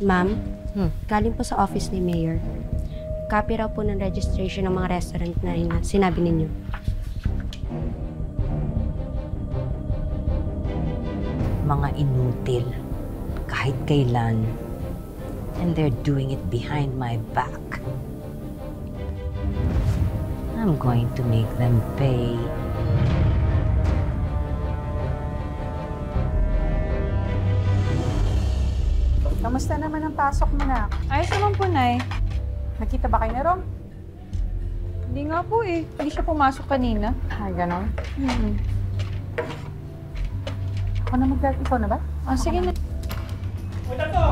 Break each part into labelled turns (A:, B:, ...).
A: Ma'am, galing po sa office ni Mayor. Copy raw po ng registration ng mga restaurant na sinabi ninyo.
B: Mga inutil. Kahit kailan. And they're doing it behind my back. I'm going to make them pay.
C: Kamusta naman ang pasok mo na?
D: Ayos naman po, Nay.
C: Nakita ba kayo ni Rom?
D: Hindi nga po eh. Hindi siya pumasok kanina.
C: Ay, ganon. Ako na ikaw na ba?
D: Ah, sige na. Wait lang po.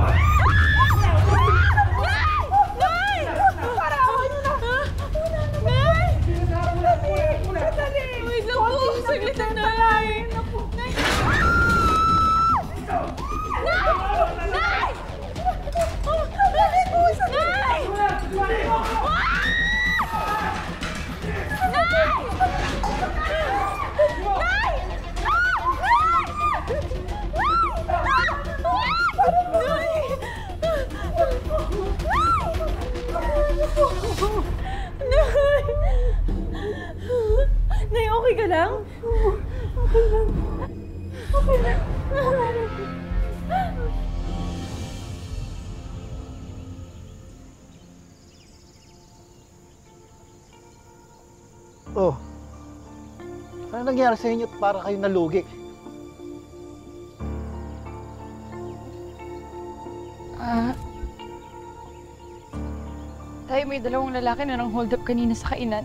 D: Saglit na, Nay. Nay, okay ka lang? Okay lang. Okay lang.
E: Oh, ano nangyari sa inyo at para kayo nalugi?
D: Tayo, may dalawang lalaki na nang hold up kanina sa kainan.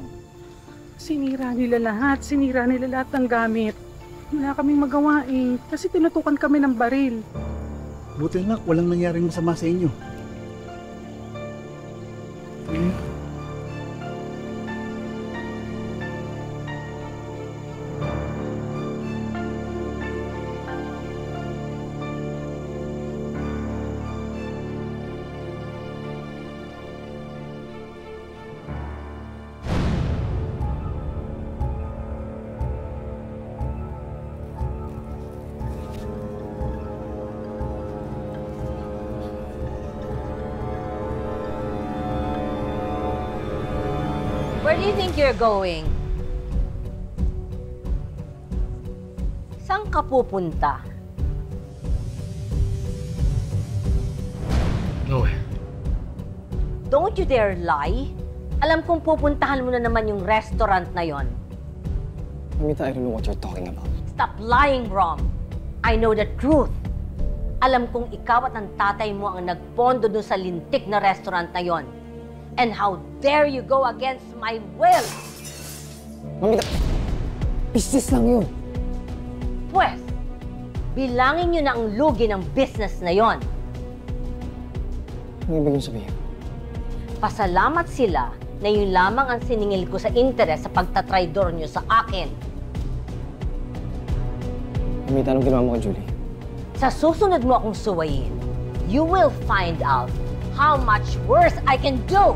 C: Sinira nila lahat. Sinira nila lahat ng gamit. Wala kaming magawa eh. Kasi tinutukan kami ng baril.
E: Buti na walang nangyaring masama sa inyo.
B: Where do you think you're going? Saan ka pupunta?
F: Nowhere.
B: Don't you dare lie. Alam kong pupuntahan mo na naman yung restaurant na yon.
F: Amita, I don't know what you're talking about.
B: Stop lying, Rom. I know the truth. Alam kong ikaw at ang tatay mo ang nagpondo dun sa lintik na restaurant na yon. And how dare you go against my will?
F: Amita, business lang yun.
B: Pwes, bilangin nyo na ang lugi ng business na yon.
F: Ano ibig yung sabihin?
B: Pasalamat sila na yun lamang ang siningil ko sa interes sa pagtatraidor nyo sa akin.
F: Amita, anong ginawa mo kay Julie?
B: Sa susunod mo akong suwayin, you will find out how much worse I can do!